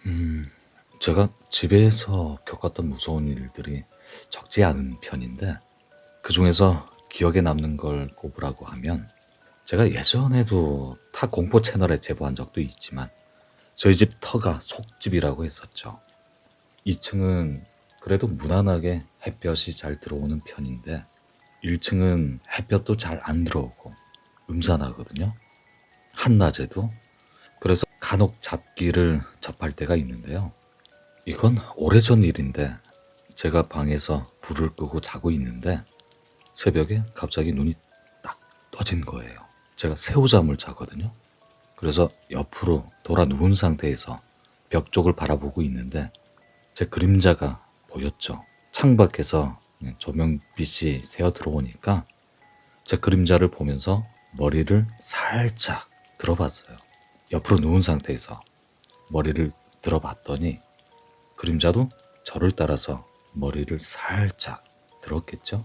음, 제가 집에서 겪었던 무서운 일들이 적지 않은 편인데, 그 중에서 기억에 남는 걸 꼽으라고 하면, 제가 예전에도 타 공포 채널에 제보한 적도 있지만, 저희 집 터가 속집이라고 했었죠. 2층은 그래도 무난하게 햇볕이 잘 들어오는 편인데, 1층은 햇볕도 잘 안 들어오고, 음산하거든요. 한낮에도. 그래서 간혹 잡기를 접할 때가 있는데요. 이건 오래전 일인데 제가 방에서 불을 끄고 자고 있는데 새벽에 갑자기 눈이 딱 떠진 거예요. 제가 새우잠을 자거든요. 그래서 옆으로 돌아 누운 상태에서 벽 쪽을 바라보고 있는데 제 그림자가 보였죠. 창밖에서 조명빛이 새어 들어오니까 제 그림자를 보면서 머리를 살짝 들어봤어요. 옆으로 누운 상태에서 머리를 들어봤더니 그림자도 저를 따라서 머리를 살짝 들었겠죠?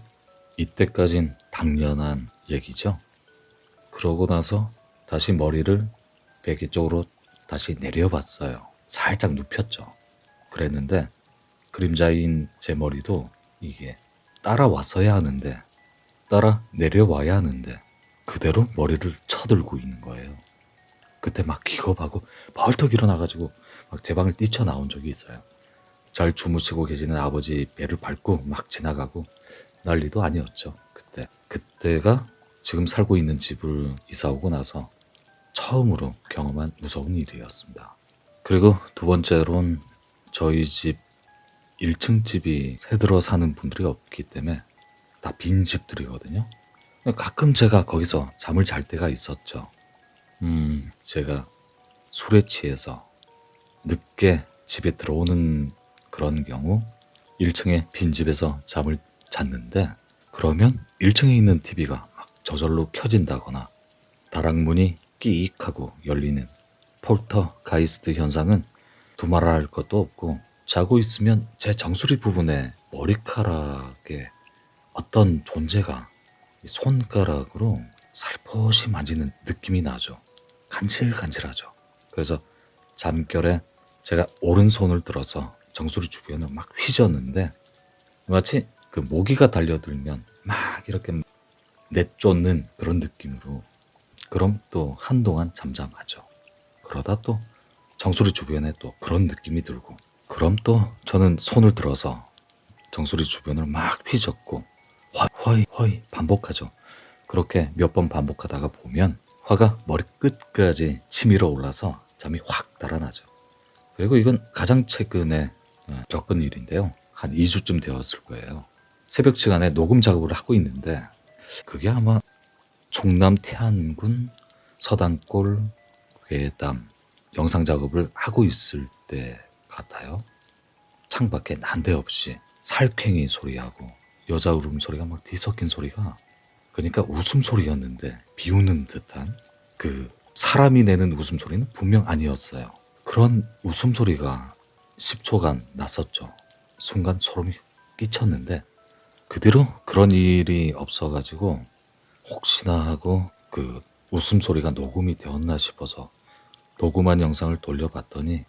이때까진 당연한 얘기죠. 그러고 나서 다시 머리를 베개 쪽으로 다시 내려봤어요. 살짝 눕혔죠. 그랬는데 그림자인 제 머리도 이게 따라왔어야 하는데 따라 내려와야 하는데 그대로 머리를 쳐들고 있는 거예요. 그때 막 기겁하고 벌떡 일어나가지고 막 제 방을 뛰쳐나온 적이 있어요. 잘 주무시고 계시는 아버지 배를 밟고 막 지나가고 난리도 아니었죠. 그때가 지금 살고 있는 집을 이사 오고 나서 처음으로 경험한 무서운 일이었습니다. 그리고 두 번째로는 저희 집 1층 집이 새들어 사는 분들이 없기 때문에 다 빈 집들이거든요. 가끔 제가 거기서 잠을 잘 때가 있었죠. 제가 술에 취해서 늦게 집에 들어오는 그런 경우 1층에 빈집에서 잠을 잤는데 그러면 1층에 있는 TV가 막 저절로 켜진다거나 다락문이 끼익하고 열리는 폴터가이스트 현상은 두말할 것도 없고 자고 있으면 제 정수리 부분에 머리카락에 어떤 존재가 손가락으로 살포시 만지는 느낌이 나죠. 간질간질하죠. 그래서 잠결에 제가 오른손을 들어서 정수리 주변을 막 휘젓는데 마치 그 모기가 달려들면 막 이렇게 내쫓는 그런 느낌으로 그럼 또 한동안 잠잠하죠. 그러다 또 정수리 주변에 또 그런 느낌이 들고 그럼 또 저는 손을 들어서 정수리 주변을 막 휘젓고 허이 허이 반복하죠. 그렇게 몇 번 반복하다가 보면 화가 머리 끝까지 치밀어 올라서 잠이 확 달아나죠. 그리고 이건 가장 최근에 겪은 일인데요. 한 2주쯤 되었을 거예요. 새벽 시간에 녹음 작업을 하고 있는데 그게 아마 충남 태안군 서당골 괴담 영상 작업을 하고 있을 때 같아요. 창밖에 난데없이 살쾡이 소리하고 여자 울음소리가 막 뒤섞인 소리가 그러니까 웃음소리였는데 비우는 듯한 그 사람이 내는 웃음소리는 분명 아니었어요. 그런 웃음소리가 10초간 났었죠. 순간 소름이 끼쳤는데 그 뒤로 그런 일이 없어가지고 혹시나 하고 그 웃음소리가 녹음이 되었나 싶어서 녹음한 영상을 돌려봤더니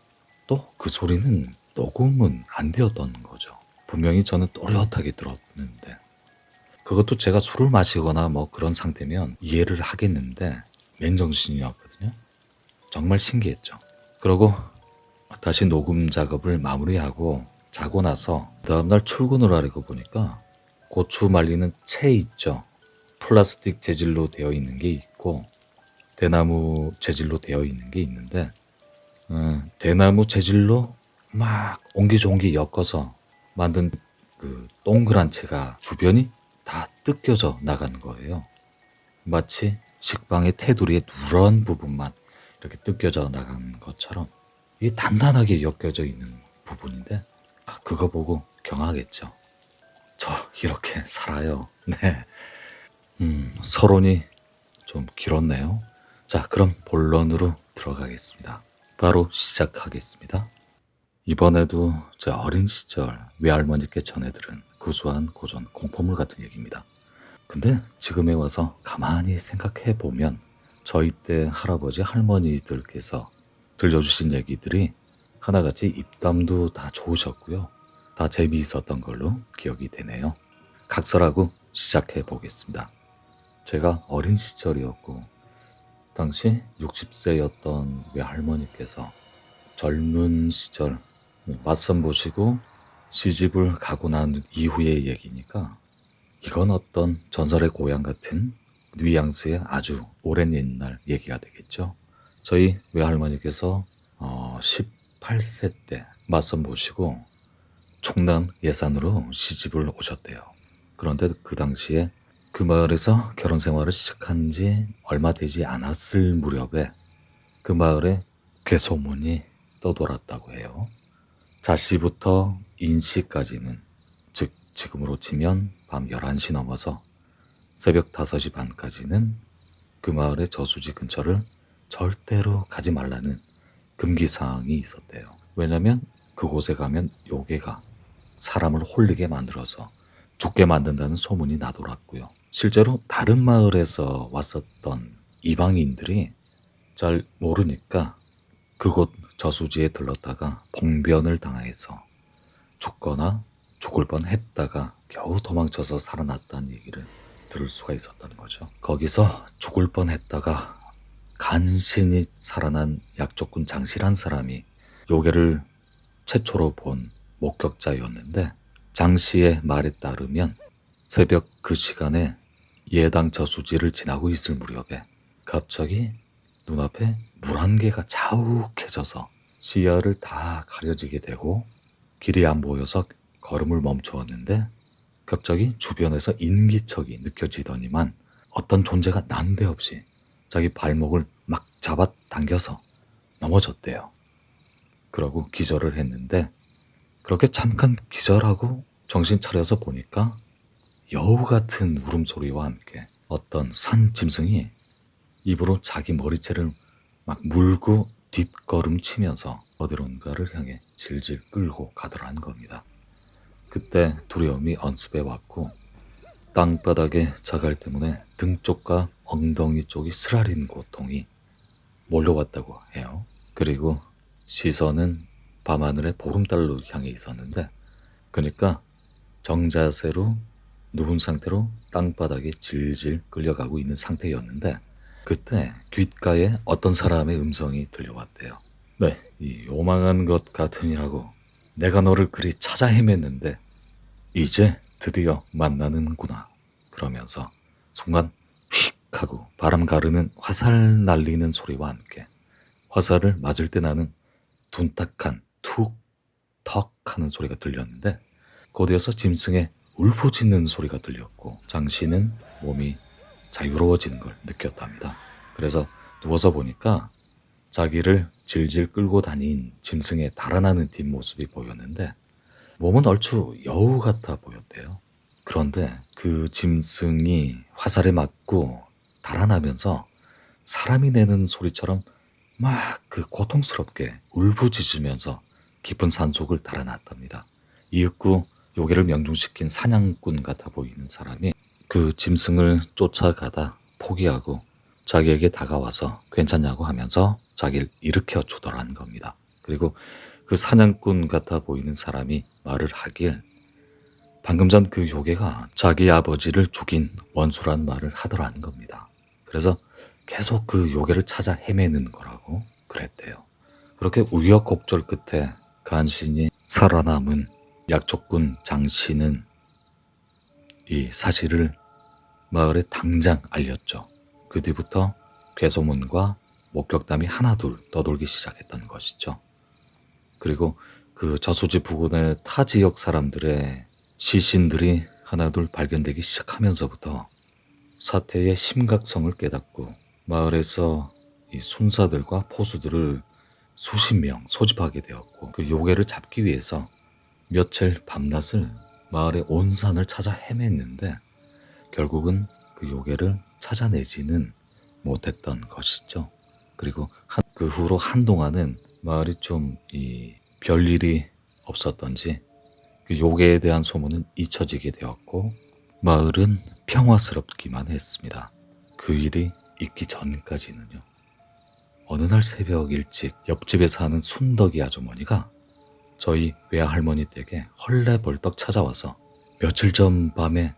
또 그 소리는 녹음은 안 되었던 거죠. 분명히 저는 또렷하게 들었는데 그것도 제가 술을 마시거나 뭐 그런 상태면 이해를 하겠는데 맨정신이었거든요. 정말 신기했죠. 그러고 다시 녹음 작업을 마무리하고 자고 나서 다음날 출근을 하려고 보니까 고추 말리는 채 있죠. 플라스틱 재질로 되어 있는 게 있고 대나무 재질로 되어 있는 게 있는데 대나무 재질로 막 옹기종기 엮어서 만든 그 동그란 채가 주변이 다 뜯겨져 나가는 거예요. 마치 식빵의 테두리의 누런 부분만 이렇게 뜯겨져 나간 것처럼 이게 단단하게 엮여져 있는 부분인데 그거 보고 경악했죠. 저 이렇게 살아요. 네. 서론이 좀 길었네요. 자, 그럼 본론으로 들어가겠습니다. 바로 시작하겠습니다. 이번에도 제 어린 시절 외할머니께 전해들은 구수한 고전 공포물 같은 얘기입니다. 근데 지금에 와서 가만히 생각해 보면 저희 때 할아버지 할머니들께서 들려주신 얘기들이 하나같이 입담도 다 좋으셨고요. 다 재미있었던 걸로 기억이 되네요. 각설하고 시작해 보겠습니다. 제가 어린 시절이었고 당시 60세였던 외할머니께서 젊은 시절 맞선 보시고 시집을 가고 난 이후의 얘기니까 이건 어떤 전설의 고향 같은 뉘앙스의 아주 오랜 옛날 얘기가 되겠죠. 저희 외할머니께서 18세 때 맞선 보시고 충남 예산으로 시집을 오셨대요. 그런데 그 당시에 그 마을에서 결혼 생활을 시작한 지 얼마 되지 않았을 무렵에 그 마을에 괴소문이 떠돌았다고 해요. 자씨부터 인씨까지는, 즉 지금으로 치면 밤 11시 넘어서 새벽 5시 반까지는 그 마을의 저수지 근처를 절대로 가지 말라는 금기사항이 있었대요. 왜냐면 그곳에 가면 요괴가 사람을 홀리게 만들어서 죽게 만든다는 소문이 나돌았고요. 실제로 다른 마을에서 왔었던 이방인들이 잘 모르니까 그곳 저수지에 들렀다가 봉변을 당해서 죽거나 죽을 뻔했다가 겨우 도망쳐서 살아났다는 얘기를 들을 수가 있었던 거죠. 거기서 죽을 뻔했다가 간신히 살아난 약조군 장씨란 사람이 요괴를 최초로 본 목격자였는데 장씨의 말에 따르면 새벽 그 시간에 예당 저수지를 지나고 있을 무렵에 갑자기 눈앞에 물 한 개가 자욱해져서 시야를 다 가려지게 되고 길이 안 보여서 걸음을 멈추었는데 갑자기 주변에서 인기척이 느껴지더니만 어떤 존재가 난데없이 자기 발목을 막 잡아당겨서 넘어졌대요. 그러고 기절을 했는데 그렇게 잠깐 기절하고 정신 차려서 보니까 여우 같은 울음소리와 함께 어떤 산 짐승이 입으로 자기 머리채를 막 물고 뒷걸음치면서 어디론가를 향해 질질 끌고 가더란 겁니다. 그때 두려움이 언습해 왔고 땅바닥의 자갈 때문에 등 쪽과 엉덩이 쪽이 쓰라린 고통이 몰려왔다고 해요. 그리고 시선은 밤하늘의 보름달로 향해 있었는데 그러니까 정자세로 누운 상태로 땅바닥에 질질 끌려가고 있는 상태였는데 그때 귓가에 어떤 사람의 음성이 들려왔대요. 네, 이 요망한 것 같으니라고 내가 너를 그리 찾아 헤맸는데 이제 드디어 만나는구나. 그러면서 순간 휙 하고 바람 가르는 화살 날리는 소리와 함께 화살을 맞을 때 나는 둔탁한 툭 턱 하는 소리가 들렸는데 곧이어서 짐승의 울부짖는 소리가 들렸고 장씨는 몸이 자유로워지는 걸 느꼈답니다. 그래서 누워서 보니까 자기를 질질 끌고 다닌 짐승의 달아나는 뒷모습이 보였는데 몸은 얼추 여우 같아 보였대요. 그런데 그 짐승이 화살에 맞고 달아나면서 사람이 내는 소리처럼 막 그 고통스럽게 울부짖으면서 깊은 산속을 달아났답니다. 이윽고 요괴를 명중시킨 사냥꾼 같아 보이는 사람이 그 짐승을 쫓아가다 포기하고 자기에게 다가와서 괜찮냐고 하면서 자기를 일으켜 주더라는 겁니다. 그리고 그 사냥꾼 같아 보이는 사람이 말을 하길 방금 전 그 요괴가 자기 아버지를 죽인 원수란 말을 하더라는 겁니다. 그래서 계속 그 요괴를 찾아 헤매는 거라고 그랬대요. 그렇게 우여곡절 끝에 간신히 살아남은 약초꾼 장씨는 이 사실을 마을에 당장 알렸죠. 그 뒤부터 괴소문과 목격담이 하나둘 떠돌기 시작했던 것이죠. 그리고 그 저수지 부근의 타 지역 사람들의 시신들이 하나둘 발견되기 시작하면서부터 사태의 심각성을 깨닫고 마을에서 이 순사들과 포수들을 수십 명 소집하게 되었고 그 요괴를 잡기 위해서 며칠 밤낮을 마을의 온 산을 찾아 헤맸는데 결국은 그 요괴를 찾아내지는 못했던 것이죠. 그리고 그 후로 한동안은 마을이 좀 이 별일이 없었던지 그 요괴에 대한 소문은 잊혀지게 되었고 마을은 평화스럽기만 했습니다. 그 일이 있기 전까지는요. 어느 날 새벽 일찍 옆집에 사는 순덕이 아주머니가 저희 외할머니 댁에 헐레벌떡 찾아와서 며칠 전 밤에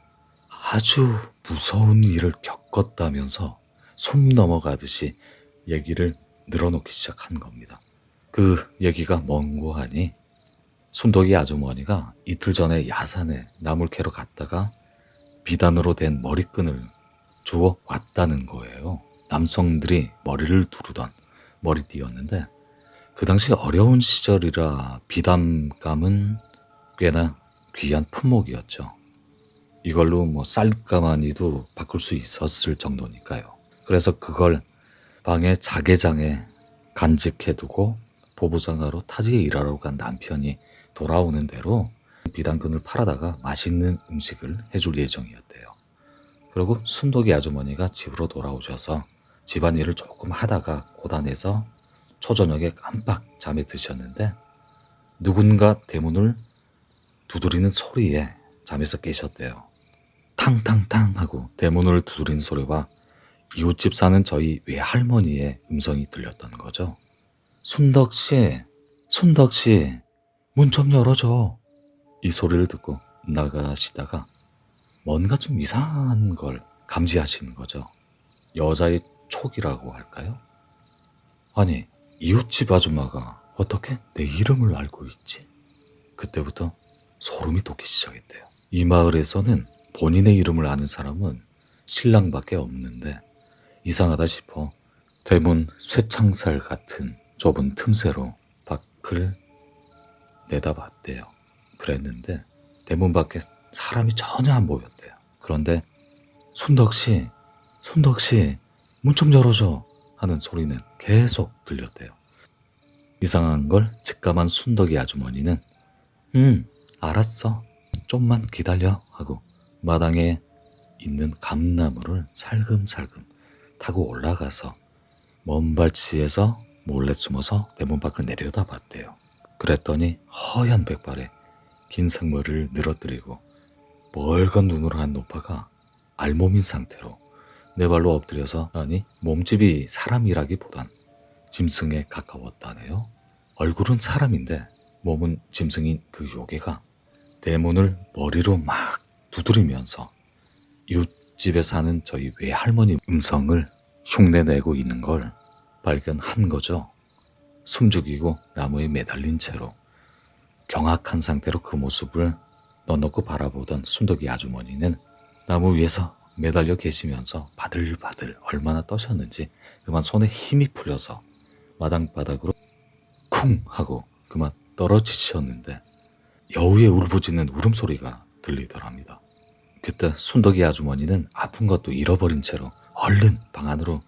아주 무서운 일을 겪었다면서 숨 넘어가듯이 얘기를 늘어놓기 시작한 겁니다. 그 얘기가 뭔고 하니 순덕이 아주머니가 이틀 전에 야산에 나물 캐러 갔다가 비단으로 된 머리끈을 주워 왔다는 거예요. 남성들이 머리를 두르던 머리띠였는데 그 당시 어려운 시절이라 비단감은 꽤나 귀한 품목이었죠. 이걸로 뭐 쌀가마니도 바꿀 수 있었을 정도니까요. 그래서 그걸 방에 자개장에 간직해두고 보부상가로 타지에 일하러 간 남편이 돌아오는 대로 비단끈을 팔아다가 맛있는 음식을 해줄 예정이었대요. 그리고 순덕이 아주머니가 집으로 돌아오셔서 집안일을 조금 하다가 고단해서 초저녁에 깜빡 잠에 드셨는데 누군가 대문을 두드리는 소리에 잠에서 깨셨대요. 탕탕탕 하고 대문을 두드린 소리와 이웃집 사는 저희 외할머니의 음성이 들렸던 거죠. 순덕씨, 순덕씨, 문 좀 열어줘. 이 소리를 듣고 나가시다가 뭔가 좀 이상한 걸 감지하시는 거죠. 여자의 촉이라고 할까요? 아니, 이웃집 아줌마가 어떻게 내 이름을 알고 있지? 그때부터 소름이 돋기 시작했대요. 이 마을에서는 본인의 이름을 아는 사람은 신랑밖에 없는데 이상하다 싶어 대문 쇠창살 같은 좁은 틈새로 밖을 내다봤대요. 그랬는데 대문 밖에 사람이 전혀 안 보였대요. 그런데 순덕씨, 순덕씨, 문 좀 열어줘 하는 소리는 계속 들렸대요. 이상한 걸 직감한 순덕이 아주머니는 알았어. 좀만 기다려 하고 마당에 있는 감나무를 살금살금 타고 올라가서 먼 발치에서 몰래 숨어서 대문 밖을 내려다봤대요. 그랬더니 허연 백발에 긴 생머리를 늘어뜨리고 멀건 눈으로 한 노파가 알몸인 상태로 네 발로 엎드려서 아니 몸집이 사람이라기보단 짐승에 가까웠다네요. 얼굴은 사람인데 몸은 짐승인 그 요괴가 대문을 머리로 막 두드리면서 이웃집에 사는 저희 외할머니 음성을 흉내내고 있는 걸 발견한 거죠. 숨죽이고 나무에 매달린 채로 경악한 상태로 그 모습을 넉넉히 바라보던 순덕이 아주머니는 나무 위에서 매달려 계시면서 바들바들 얼마나 떠셨는지 그만 손에 힘이 풀려서 마당바닥으로 쿵 하고 그만 떨어지셨는데 여우의 울부짖는 울음소리가 들리더랍니다. 그때 순덕이 아주머니는 아픈 것도 잃어버린 채로 얼른 방 안으로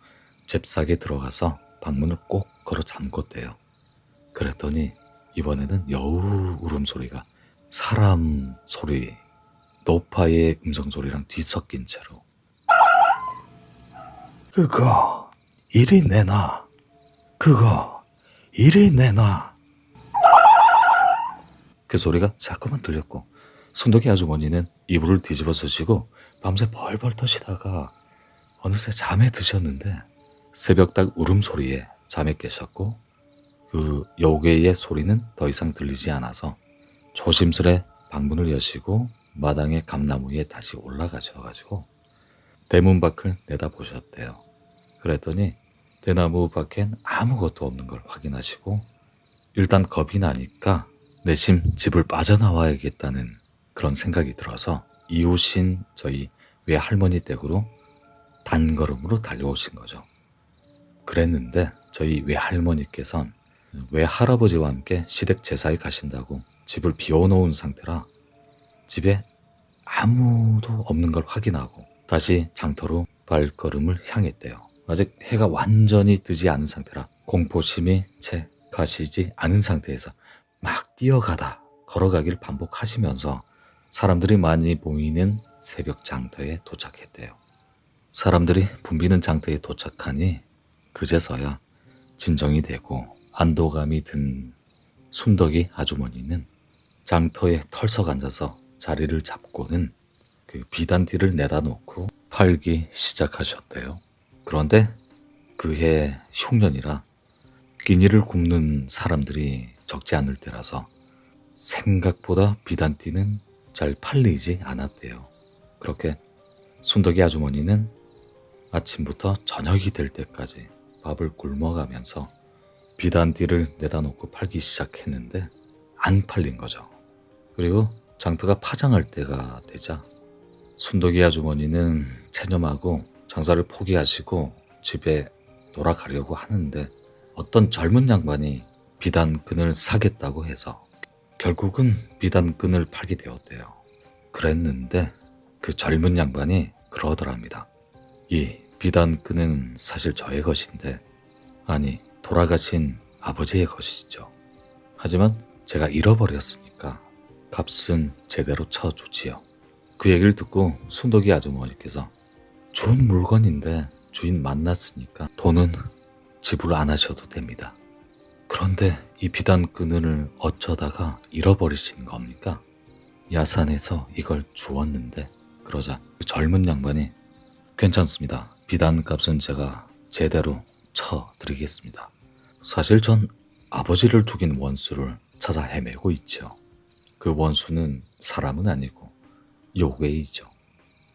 잽싸게 들어가서 방문을 꼭 걸어 잠궜대요. 그랬더니 이번에는 여우 울음소리가 사람 소리, 노파의 음성소리랑 뒤섞인 채로 그거 이리 내놔, 그거 이리 내놔. 그 소리가 자꾸만 들렸고 순덕이 아주머니는 이불을 뒤집어 쓰시고 밤새 벌벌 떠시다가 어느새 잠에 드셨는데 새벽닭 울음소리에 잠에 깨셨고 그 여우개의 소리는 더 이상 들리지 않아서 조심스레 방문을 여시고 마당의 감나무에 다시 올라가셔가지고 대문 밖을 내다보셨대요. 그랬더니 대나무 밖엔 아무것도 없는 걸 확인하시고 일단 겁이 나니까 내심 집을 빠져나와야겠다는 그런 생각이 들어서 이웃인 저희 외할머니 댁으로 단걸음으로 달려오신 거죠. 그랬는데 저희 외할머니께선 외할아버지와 함께 시댁 제사에 가신다고 집을 비워놓은 상태라 집에 아무도 없는 걸 확인하고 다시 장터로 발걸음을 향했대요. 아직 해가 완전히 뜨지 않은 상태라 공포심이 채 가시지 않은 상태에서 막 뛰어가다 걸어가기를 반복하시면서 사람들이 많이 모이는 새벽 장터에 도착했대요. 사람들이 붐비는 장터에 도착하니 그제서야 진정이 되고 안도감이 든 순덕이 아주머니는 장터에 털썩 앉아서 자리를 잡고는 그 비단티를 내다 놓고 팔기 시작하셨대요. 그런데 그해 흉년이라 끼니를 굶는 사람들이 적지 않을 때라서 생각보다 비단띠는 잘 팔리지 않았대요. 그렇게 순덕이 아주머니는 아침부터 저녁이 될 때까지 밥을 굶어가면서 비단띠를 내다 놓고 팔기 시작했는데 안 팔린 거죠. 그리고 장터가 파장할 때가 되자 순덕이 아주머니는 체념하고 장사를 포기하시고 집에 돌아가려고 하는데 어떤 젊은 양반이 비단끈을 사겠다고 해서 결국은 비단끈을 팔게 되었대요. 그랬는데 그 젊은 양반이 그러더랍니다. 이 비단끈은 사실 저의 것인데, 아니 돌아가신 아버지의 것이죠. 하지만 제가 잃어버렸으니까 값은 제대로 쳐주지요. 그 얘기를 듣고 순덕이 아주머니께서 좋은 물건인데 주인 만났으니까 돈은 지불 안 하셔도 됩니다. 그런데 이 비단끈을 어쩌다가 잃어버리신 겁니까? 야산에서 이걸 주웠는데, 그러자 그 젊은 양반이 괜찮습니다. 비단값은 제가 제대로 쳐드리겠습니다. 사실 전 아버지를 죽인 원수를 찾아 헤매고 있죠. 그 원수는 사람은 아니고 요괴이죠.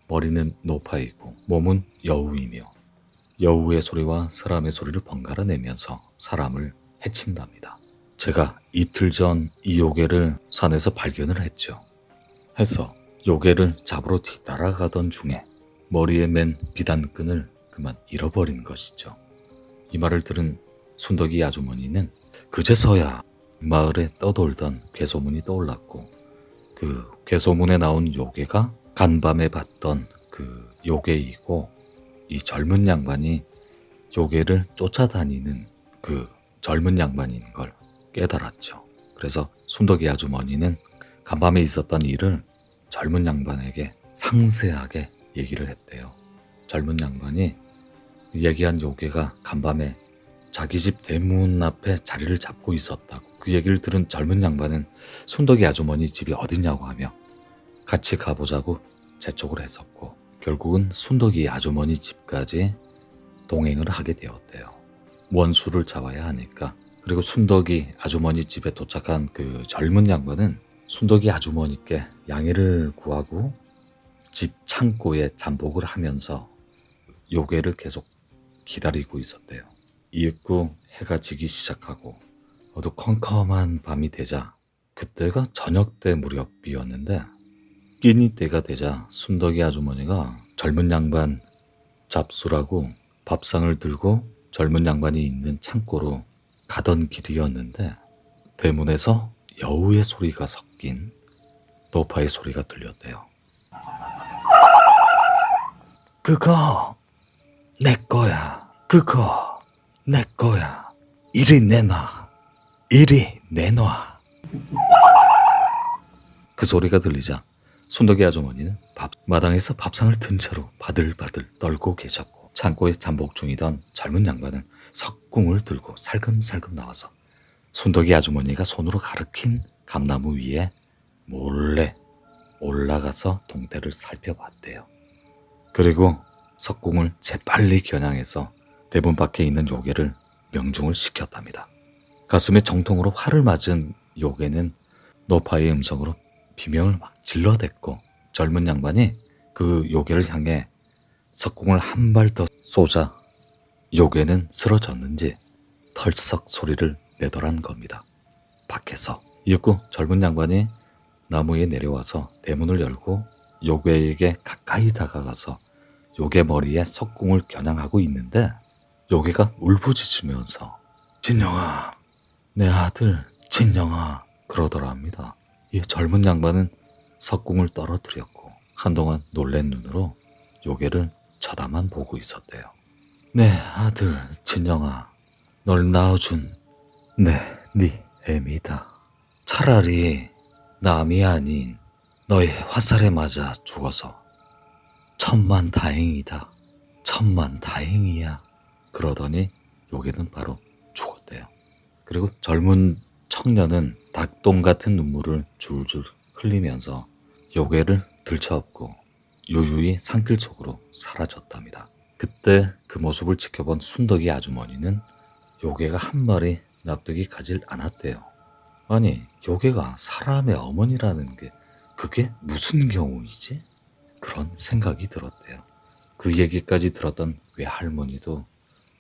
머리는 노파이고 몸은 여우이며 여우의 소리와 사람의 소리를 번갈아 내면서 사람을 해친답니다. 제가 이틀 전 이 요괴를 산에서 발견을 했죠. 해서 요괴를 잡으러 뒤따라가던 중에 머리에 맨 비단끈을 그만 잃어버린 것이죠. 이 말을 들은 순덕이 아주머니는 그제서야 마을에 떠돌던 괴소문이 떠올랐고, 그 괴소문에 나온 요괴가 간밤에 봤던 그 요괴이고, 이 젊은 양반이 요괴를 쫓아다니는 그 젊은 양반인 걸 깨달았죠. 그래서 순덕이 아주머니는 간밤에 있었던 일을 젊은 양반에게 상세하게 얘기를 했대요. 젊은 양반이 얘기한 요괴가 간밤에 자기 집 대문 앞에 자리를 잡고 있었다고. 그 얘기를 들은 젊은 양반은 순덕이 아주머니 집이 어디냐고 하며 같이 가보자고 재촉을 했었고, 결국은 순덕이 아주머니 집까지 동행을 하게 되었대요. 원수를 잡아야 하니까. 그리고 순덕이 아주머니 집에 도착한 그 젊은 양반은 순덕이 아주머니께 양해를 구하고 집 창고에 잠복을 하면서 요괴를 계속 기다리고 있었대요. 이윽고 해가 지기 시작하고 어두컴컴한 밤이 되자, 그때가 저녁 때 무렵이었는데 끼니 때가 되자 순덕이 아주머니가 젊은 양반 잡수라고 밥상을 들고 젊은 양반이 있는 창고로 가던 길이었는데 대문에서 여우의 소리가 섞인 노파의 소리가 들렸대요. 그거 내 거야. 그거 내 거야. 이리 내놔. 이리 내놔. 그 소리가 들리자 순덕이 아주머니는 마당에서 밥상을 든 채로 바들바들 떨고 계셨고, 창고에 잠복 중이던 젊은 양반은 석궁을 들고 살금살금 나와서 순덕이 아주머니가 손으로 가리킨 감나무 위에 몰래 올라가서 동태를 살펴봤대요. 그리고 석궁을 재빨리 겨냥해서 대문 밖에 있는 요괴를 명중을 시켰답니다. 가슴에 정통으로 활을 맞은 요괴는 노파의 음성으로 비명을 막 질러댔고, 젊은 양반이 그 요괴를 향해 석궁을 한 발 더 쏘자 요괴는 쓰러졌는지 털썩 소리를 내더란 겁니다. 밖에서. 이윽고 젊은 양반이 나무에 내려와서 대문을 열고 요괴에게 가까이 다가가서 요괴 머리에 석궁을 겨냥하고 있는데, 요괴가 울부짖으면서 진영아, 내 아들 진영아 그러더랍니다. 이 젊은 양반은 석궁을 떨어뜨렸고 한동안 놀란 눈으로 요괴를 쳐다만 보고 있었대요. 내 아들 진영아, 널 낳아준 네 애미다. 차라리 남이 아닌 너의 화살에 맞아 죽어서 천만 다행이다. 천만 다행이야. 그러더니 요괴는 바로 죽었대요. 그리고 젊은 청년은 닭똥 같은 눈물을 줄줄 흘리면서 요괴를 들쳐업고 유유히 산길 속으로 사라졌답니다. 그때 그 모습을 지켜본 순덕이 아주머니는 요괴가 한 마리 납득이 가질 않았대요. 아니, 요괴가 사람의 어머니라는 게 그게 무슨 경우이지? 그런 생각이 들었대요. 그 얘기까지 들었던 외할머니도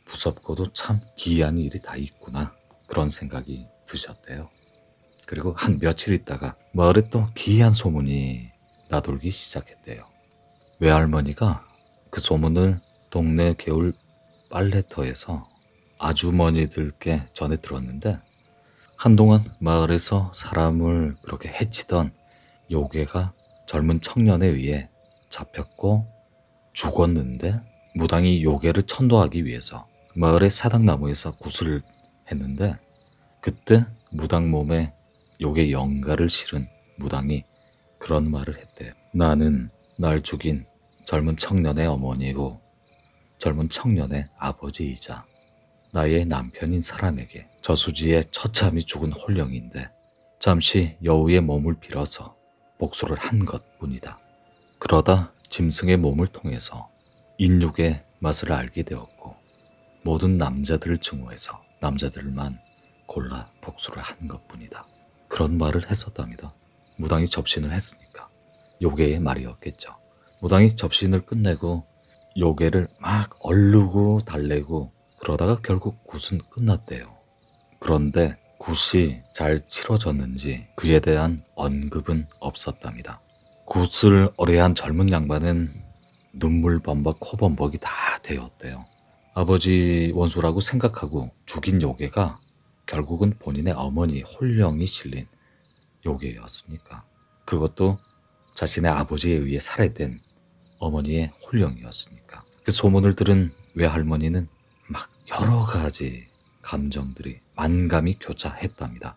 무섭고도 참 기이한 일이 다 있구나, 그런 생각이 드셨대요. 그리고 한 며칠 있다가 마을에 또 기이한 소문이 나돌기 시작했대요. 외할머니가 그 소문을 동네 개울 빨래터에서 아주머니들께 전해 들었는데, 한동안 마을에서 사람을 그렇게 해치던 요괴가 젊은 청년에 의해 잡혔고 죽었는데, 무당이 요괴를 천도하기 위해서 마을의 사당나무에서 구슬을 했는데, 그때 무당 몸에 요괴 영가를 실은 무당이 그런 말을 했대요. 나는 날 죽인 젊은 청년의 어머니고 젊은 청년의 아버지이자 나의 남편인 사람에게 저수지에 처참히 죽은 홀령인데 잠시 여우의 몸을 빌어서 복수를 한 것뿐이다. 그러다 짐승의 몸을 통해서 인육의 맛을 알게 되었고 모든 남자들을 증오해서 남자들만 골라 복수를 한 것뿐이다. 그런 말을 했었답니다. 무당이 접신을 했으니까 요괴의 말이었겠죠. 무당이 접신을 끝내고 요괴를 막 얼르고 달래고 그러다가 결국 굿은 끝났대요. 그런데 굿이 잘 치러졌는지 그에 대한 언급은 없었답니다. 굿을 어뢰한 젊은 양반은 눈물 범벅 코범벅이 다 되었대요. 아버지 원수라고 생각하고 죽인 요괴가 결국은 본인의 어머니 홀령이 실린 요괴였으니까, 그것도 자신의 아버지에 의해 살해된 어머니의 홀령이었으니까, 그 소문을 들은 외할머니는 막 여러 가지 감정들이 만감이 교차했답니다.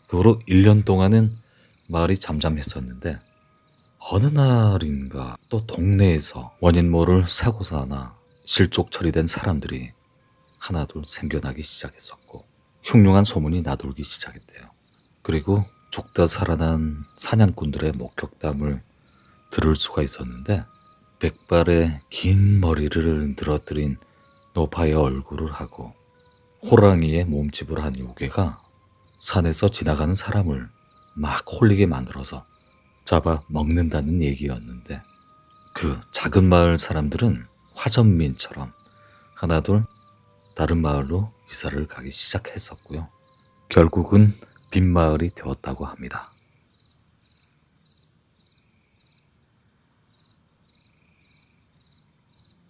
그 후로 1년 동안은 마을이 잠잠했었는데 어느 날인가 또 동네에서 원인 모를 사고사나 실족 처리된 사람들이 하나둘 생겨나기 시작했었고 흉흉한 소문이 나돌기 시작했대요. 그리고 죽다 살아난 사냥꾼들의 목격담을 들을 수가 있었는데, 백발의 긴 머리를 늘어뜨린 노파의 얼굴을 하고 호랑이의 몸집을 한 요괴가 산에서 지나가는 사람을 막 홀리게 만들어서 잡아 먹는다는 얘기였는데, 그 작은 마을 사람들은 화전민처럼 하나둘 다른 마을로 이사를 가기 시작했었고요. 결국은 빈마을이 되었다고 합니다.